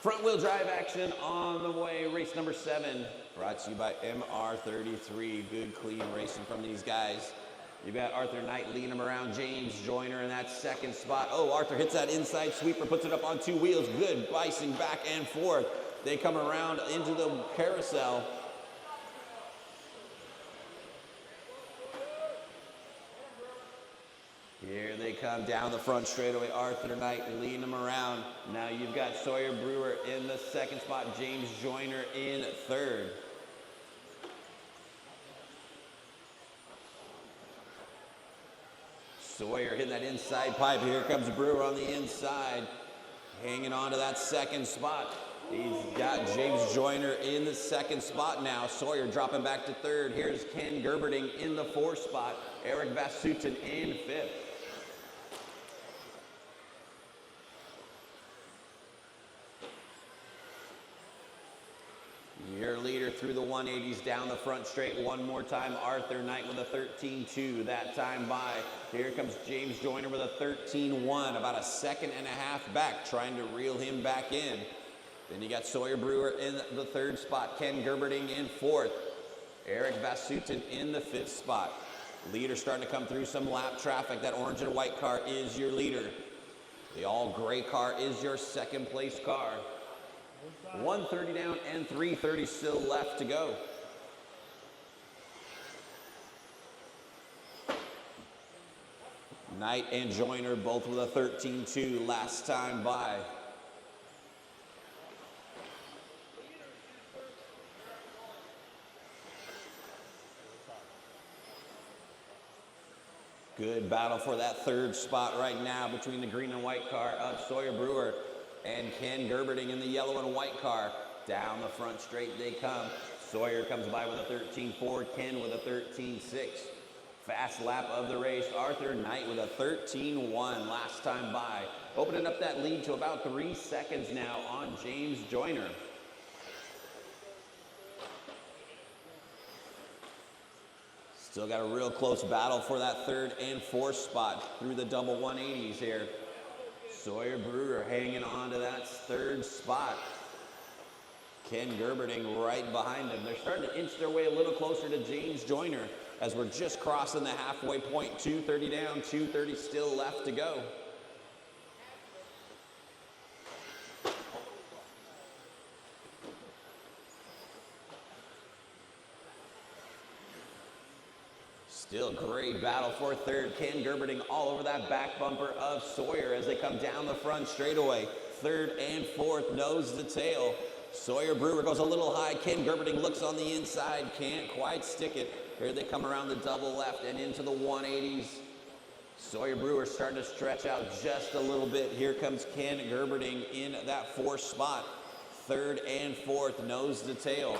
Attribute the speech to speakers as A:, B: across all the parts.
A: Front wheel drive action on the way. Race number 7 brought to you by MR33. Good, clean racing from these guys. You got Arthur Knight leading him around. James Joyner in that second spot. Oh, Arthur hits that inside sweeper, puts it up on 2 wheels. Good bicing back and forth. They come around into the carousel. Here they come down the front straightaway. Arthur Knight leading them around. Now you've got Sawyer Brewer in the second spot. James Joyner in third. Sawyer hitting that inside pipe. Here comes Brewer on the inside, hanging on to that second spot. He's got James Joyner in the second spot now. Sawyer dropping back to third. Here's Ken Gerberding in the fourth spot. Eric Vasutin in fifth. Your leader through the 180s down the front straight one more time. Arthur Knight with a 13.2 that time by. Here comes James Joyner with a 13.1, about a second and a half back, trying to reel him back in. Then you got Sawyer Brewer in the third spot. Ken Gerberding in fourth. Eric Vasutin in the fifth spot. Leader starting to come through some lap traffic. That orange and white car is your leader. The all gray car is your second place car. 130 down and 330 still left to go. Knight and Joyner both with a 13.2 last time by. Good battle for that third spot right now between the green and white car of Sawyer Brewer and Ken Gerberding in the yellow and white car. Down the front straight they come. Sawyer comes by with a 13.4, Ken with a 13.6. Fast lap of the race, Arthur Knight with a 13.1 last time by. Opening up that lead to about 3 seconds now on James Joyner. Still got a real close battle for that third and fourth spot through the double 180s here. Sawyer Brewer hanging on to that third spot. Ken Gerberding right behind him. They're starting to inch their way a little closer to James Joyner as we're just crossing the halfway point. 230 down, 230 still left to go. Still great battle for third. Ken Gerberding all over that back bumper of Sawyer as they come down the front straightaway. Third and fourth, nose to tail. Sawyer Brewer goes a little high. Ken Gerberding looks on the inside, can't quite stick it. Here they come around the double left and into the 180s. Sawyer Brewer starting to stretch out just a little bit. Here comes Ken Gerberding in that fourth spot. Third and fourth, nose to tail.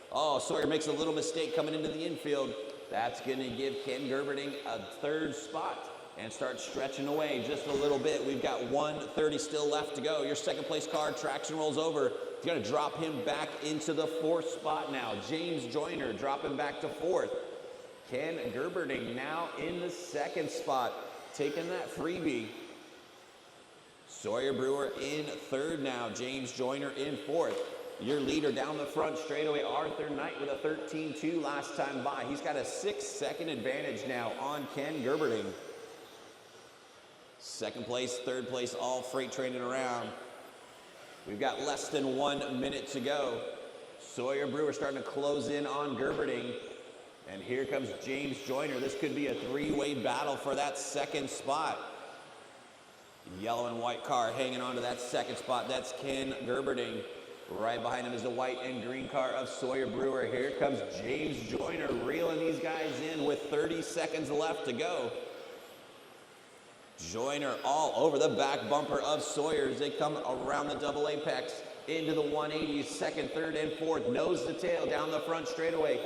A: Oh, Sawyer makes a little mistake coming into the infield. That's going to give Ken Gerberding a third spot and start stretching away just a little bit. We've got 130 still left to go. Your second place car, traction rolls over. It's going to drop him back into the fourth spot now. James Joyner dropping back to fourth. Ken Gerberding now in the second spot, taking that freebie. Sawyer Brewer in third now. James Joyner in fourth. Your leader down the front straightaway, Arthur Knight with a 13.2 last time by. He's got a 6-second advantage now on Ken Gerberding. Second place, third place, all freight training around. We've got less than 1 minute to go. Sawyer Brewer starting to close in on Gerberding. And here comes James Joyner. This could be a 3-way battle for that second spot. Yellow and white car hanging on to that second spot. That's Ken Gerberding. Right behind him is the white and green car of Sawyer Brewer. Here comes James Joyner reeling these guys in with 30 seconds left to go. Joyner all over the back bumper of Sawyer as they come around the double apex into the 180s, second, third, and fourth, nose to tail down the front straightaway.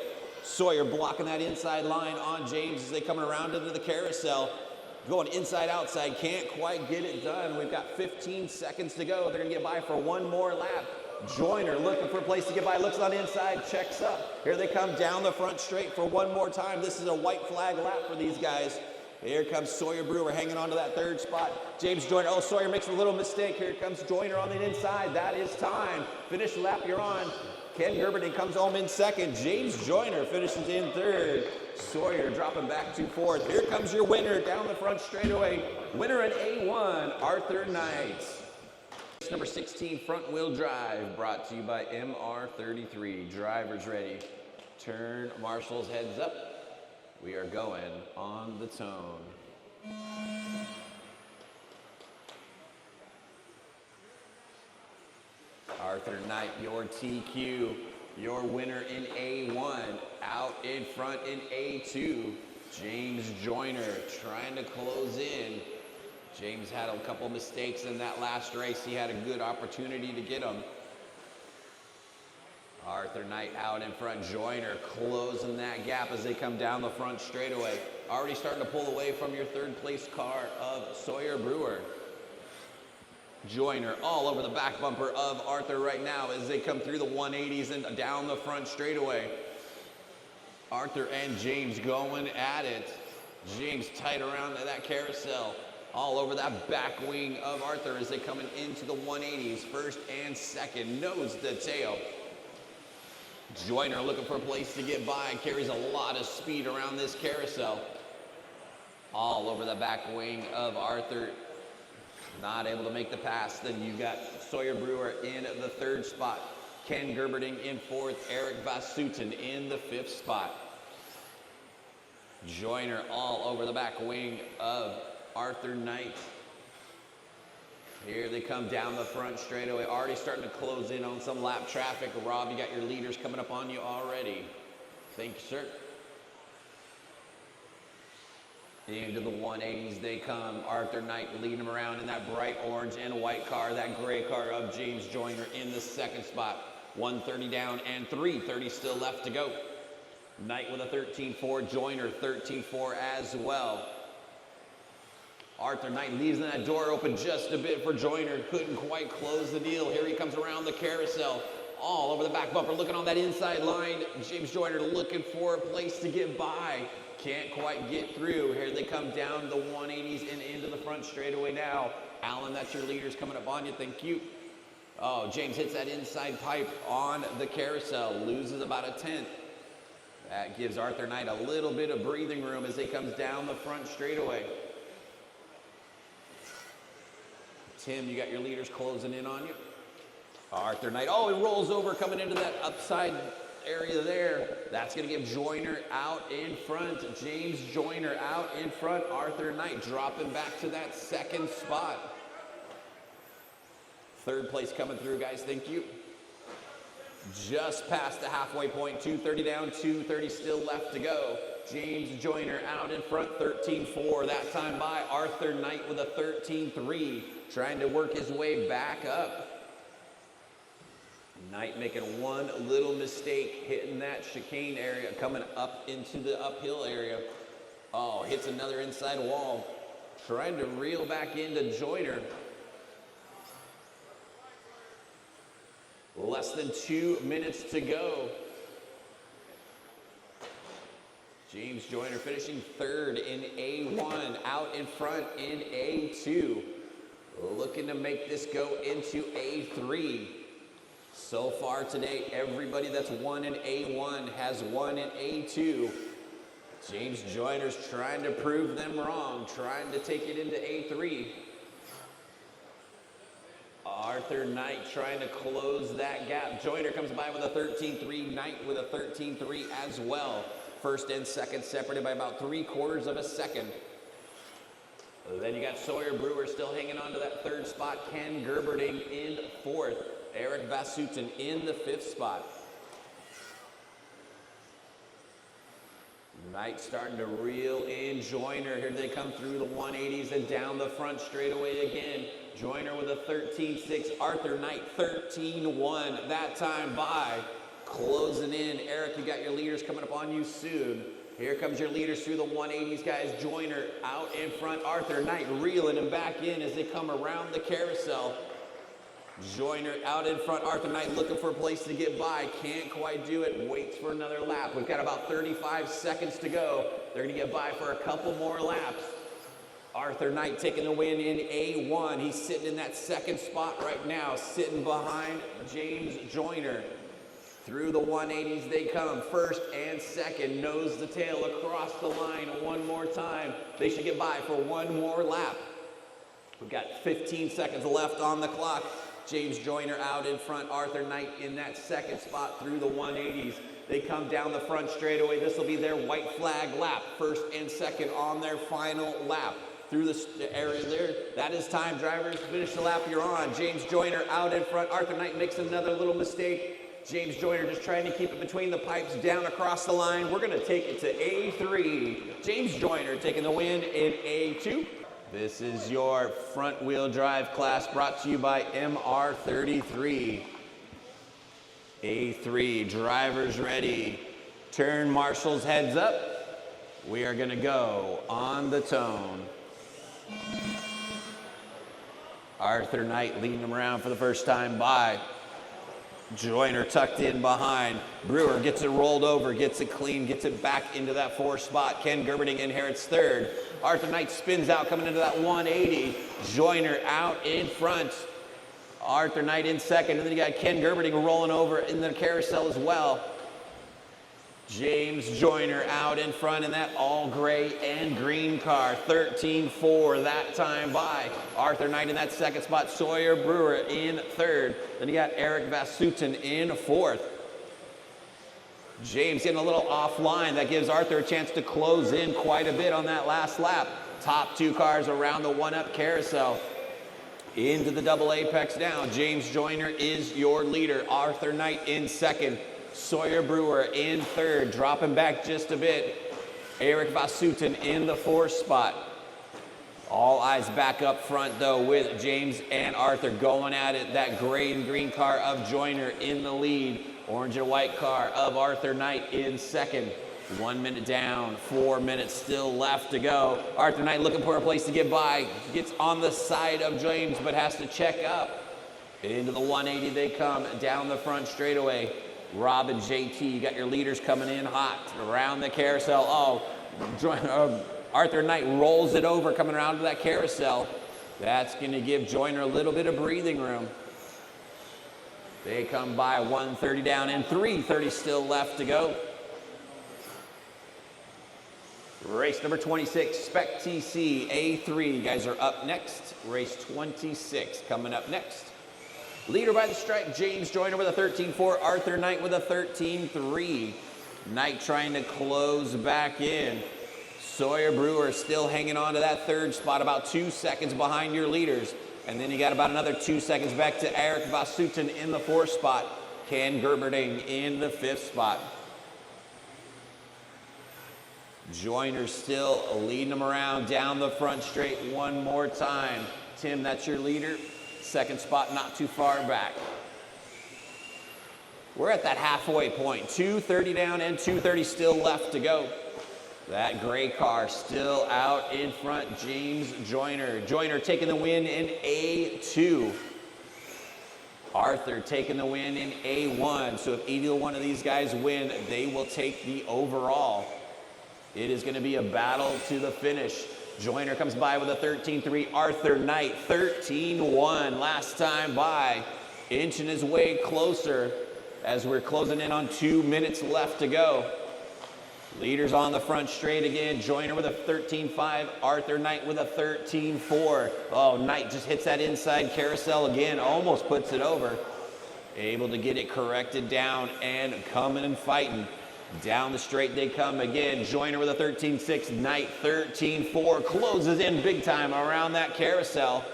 A: Sawyer blocking that inside line on James as they come around into the carousel. Going inside, outside, can't quite get it done. We've got 15 seconds to go. They're gonna get by for one more lap. Joyner looking for a place to get by, looks on the inside, checks up. Here they come down the front straight for one more time. This is a white flag lap for these guys. Here comes Sawyer Brewer hanging on to that third spot. James Joyner, oh, Sawyer makes a little mistake. Here comes Joyner on the inside. That is time. Finish the lap you're on. Ken Gerberding comes home in second. James Joyner finishes in third. Sawyer dropping back to fourth. Here comes your winner down the front straightaway. Winner in A1, Arthur Knight. Number 16, front wheel drive, brought to you by MR33. Drivers ready. Turn marshals heads up. We are going on the tone. Arthur Knight, your TQ, your winner in A1. Out in front in A2, James Joyner trying to close in. James had a couple mistakes in that last race. He had a good opportunity to get them. Arthur Knight out in front. Joyner closing that gap as they come down the front straightaway. Already starting to pull away from your third place car of Sawyer Brewer. Joyner all over the back bumper of Arthur right now as they come through the 180s and down the front straightaway. Arthur and James going at it. James tight around that carousel. All over that back wing of Arthur as they coming into the 180s. First and second, nose to tail. Joyner looking for a place to get by. Carries a lot of speed around this carousel. All over the back wing of Arthur. Not able to make the pass. Then you got Sawyer Brewer in the third spot. Ken Gerberding in fourth. Eric Vasutin in the fifth spot. Joyner all over the back wing of Arthur Knight. Here they come down the front straightaway. Already starting to close in on some lap traffic. Rob, you got your leaders coming up on you already. Thank you, sir. Into the 180s they come. Arthur Knight leading them around in that bright orange and white car. That gray car of James Joyner in the second spot. 130 down and 330 still left to go. Knight with a 13.4. Joyner 13.4 as well. Arthur Knight leaves that door open just a bit for Joyner. Couldn't quite close the deal. Here he comes around the carousel. All over the back bumper, looking on that inside line. James Joyner looking for a place to get by. Can't quite get through. Here they come down the 180s and into the front straightaway now. Alan, that's your leaders coming up on you. Thank you. Oh, James hits that inside pipe on the carousel. Loses about a tenth. That gives Arthur Knight a little bit of breathing room as he comes down the front straightaway. Tim, you got your leaders closing in on you. Arthur Knight, oh, he rolls over coming into that upside area there. That's going to give Joyner out in front. James Joyner out in front. Arthur Knight dropping back to that second spot. Third place coming through, guys. Thank you. Just past the halfway point. 230 down, 230 still left to go. James Joyner out in front, 13.4. That time by Arthur Knight with a 13.3. Trying to work his way back up. Knight making one little mistake, hitting that chicane area, coming up into the uphill area. Oh, hits another inside wall. Trying to reel back into Joyner. Less than 2 minutes to go. James Joyner finishing third in A1, out in front in A2. Looking to make this go into A3. So far today, everybody that's won in A1 has won in A2. James Joyner's trying to prove them wrong, trying to take it into A3. Arthur Knight trying to close that gap. Joyner comes by with a 13.3, Knight with a 13.3 as well. First and second separated by about 3/4 of a second. Then you got Sawyer Brewer still hanging on to that third spot. Ken Gerberding in fourth. Eric Vasutin in the fifth spot. Knight starting to reel in Joyner. Here they come through the 180s and down the front straightaway again. Joyner with a 13.6. Arthur Knight 13.1. That time by. Closing in. Eric, you got your leaders coming up on you soon. Here comes your leaders through the 180s, guys. Joyner out in front. Arthur Knight reeling him back in as they come around the carousel. Joyner out in front. Arthur Knight looking for a place to get by. Can't quite do it. Waits for another lap. We've got about 35 seconds to go. They're going to get by for a couple more laps. Arthur Knight taking the win in A1. He's sitting in that second spot right now, sitting behind James Joyner. Through the 180s they come, first and second, nose to tail across the line one more time. They should get by for one more lap. We've got 15 seconds left on the clock. James Joyner out in front, Arthur Knight in that second spot through the 180s. They come down the front straightaway. This will be their white flag lap, first and second on their final lap. Through the area there, that is time, drivers. Finish the lap you're on. James Joyner out in front. Arthur Knight makes another little mistake. James Joyner just trying to keep it between the pipes, down across the line. We're gonna take it to A3. James Joyner taking the win in A2. This is your front wheel drive class brought to you by MR33. A3, drivers ready. Turn marshals heads up. We are gonna go on the tone. Arthur Knight leading them around for the first time by. Joyner tucked in behind. Brewer gets it rolled over, gets it clean, gets it back into that 4th spot. Ken Gerberding inherits 3rd. Arthur Knight spins out coming into that 180. Joyner out in front. Arthur Knight in 2nd, and then you got Ken Gerberding rolling over in the carousel as well. James Joyner out in front in that all gray and green car. 13-4 that time by. Arthur Knight in that 2nd spot. Sawyer Brewer in 3rd. Then you got Eric Vasutin in 4th. James getting a little offline. That gives Arthur a chance to close in quite a bit on that last lap. Top 2 cars around the 1-up carousel. Into the double apex now. James Joyner is your leader. Arthur Knight in 2nd. Sawyer Brewer in 3rd, dropping back just a bit. Eric Vasutin in the 4th spot. All eyes back up front though with James and Arthur going at it. That gray and green car of Joyner in the lead. Orange and white car of Arthur Knight in 2nd. 1 minute down, 4 minutes still left to go. Arthur Knight looking for a place to get by. Gets on the side of James but has to check up. Into the 180 they come, down the front straightaway. Rob and JT, you got your leaders coming in hot around the carousel. Oh, Arthur Knight rolls it over coming around to that carousel. That's going to give Joyner a little bit of breathing room. They come by 130 down and 330 still left to go. Race number 26, Spec TC A3. You guys are up next. Race 26 coming up next. Leader by the stripe, James Joyner with a 13-4. Arthur Knight with a 13-3. Knight trying to close back in. Sawyer Brewer still hanging on to that 3rd spot, about 2 seconds behind your leaders. And then you got about another 2 seconds back to Eric Vasutin in the 4th spot. Ken Gerberding in the 5th spot. Joyner still leading them around down the front straight one more time. Tim, that's your leader. 2nd spot not too far back. We're at that halfway point. 230 down and 230 still left to go. That gray car still out in front. James Joyner. Joyner taking the win in A2. Arthur taking the win in A1. So if either one of these guys win, they will take the overall. It is going to be a battle to the finish. Joyner comes by with a 13-3. Arthur Knight, 13-1 last time by. Inching his way closer as we're closing in on 2 minutes left to go. Leaders on the front straight again. Joyner with a 13-5. Arthur Knight with a 13-4. Oh, Knight just hits that inside carousel again. Almost puts it over. Able to get it corrected down and coming and fighting. Down the straight they come again. Joyner with a 13-6. Knight 13-4. Closes in big time around that carousel.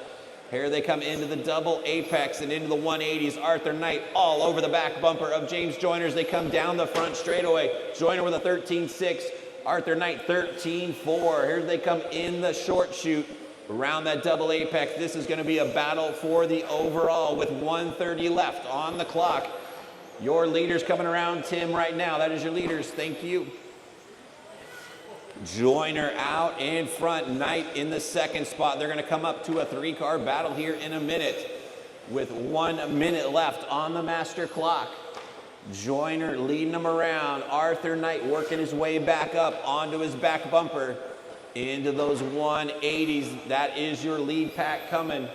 A: Here they come into the double apex and into the 180s. Arthur Knight all over the back bumper of James Joyner's. They come down the front straightaway. Joyner with a 13-6. Arthur Knight 13-4. Here they come in the short chute around that double apex. This is going to be a battle for the overall with 1:30 left on the clock. Your leaders coming around, Tim, right now. That is your leaders. Thank you. Joyner out in front. Knight in the 2nd spot. They're going to come up to a 3-car battle here in a minute with 1 minute left on the master clock. Joyner leading them around. Arthur Knight working his way back up onto his back bumper. into those 180s. That is your lead pack coming.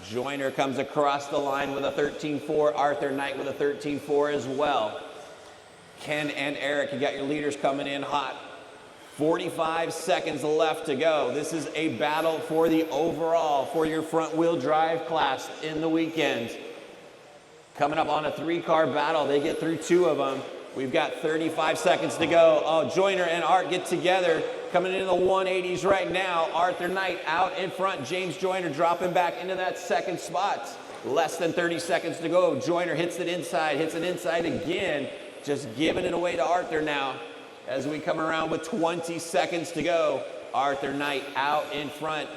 A: Joyner comes across the line with a 13.4. Arthur Knight with a 13.4 as well. Ken and Eric, you got your leaders coming in hot. 45 seconds left to go. This is a battle for the overall for your front wheel drive class in the weekend. Coming up on a 3-car battle. They get through 2 of them. We've got 35 seconds to go. Oh, Joyner and Art get together. Coming into the 180s right now. Arthur Knight out in front. James Joyner dropping back into that second spot. Less than 30 seconds to go. Joyner hits it inside again. Just giving it away to Arthur now. As we come around with 20 seconds to go, Arthur Knight out in front.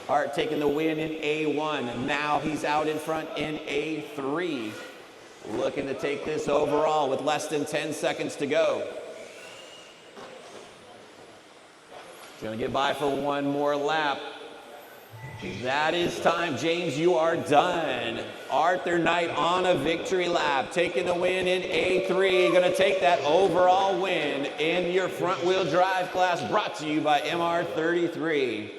A: Art taking the win in A1. Now he's out in front in A3. Looking to take this overall with less than 10 seconds to go. Gonna get by for one more lap. That is time. James, you are done. Arthur Knight on a victory lap, taking the win in A3. Gonna take that overall win in your front wheel drive class, brought to you by MR33.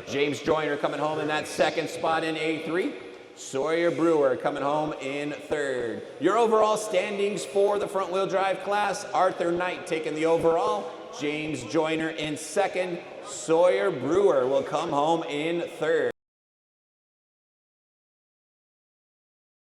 A: James Joyner coming home in that second spot in A3. Sawyer Brewer coming home in third. Your overall standings for the front wheel drive class: Arthur Knight taking the overall, James Joyner in second, Sawyer Brewer will come home in third.